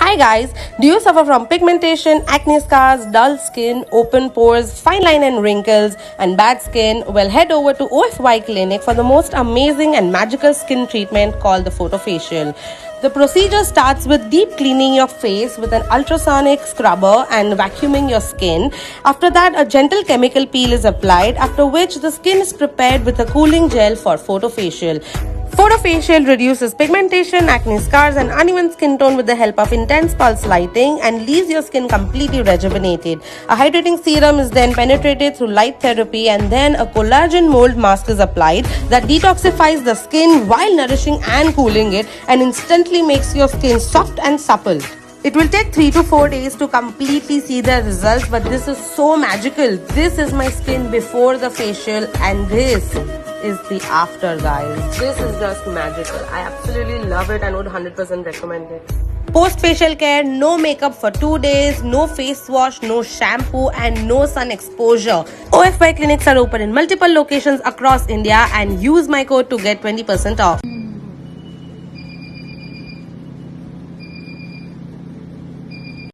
Hi guys, do you suffer from pigmentation, acne scars, dull skin, open pores, fine line and wrinkles, and bad skin? Well, head over to Ofy Clinic for the most amazing and magical skin treatment called the photofacial. The procedure starts with deep cleaning your face with an ultrasonic scrubber and vacuuming your skin. After that, a gentle chemical peel is applied, after which the skin is prepared with a cooling gel for photofacial. Photofacial reduces pigmentation, acne scars, and uneven skin tone with the help of intense pulse lighting and leaves your skin completely rejuvenated. A hydrating serum is then penetrated through light therapy, and then a collagen mold mask is applied that detoxifies the skin while nourishing and cooling it, and instantly makes your skin soft and supple. It will take 3 to 4 days to completely see the results, but this is so magical. This is my skin before the facial, and this is the after, guys. This is just magical. I absolutely love it and would 100% recommend it. Post facial care, no makeup for 2 days, no face wash, no shampoo, and no sun exposure. Ofy Clinics are open in multiple locations across India, and use my code to get 20% off.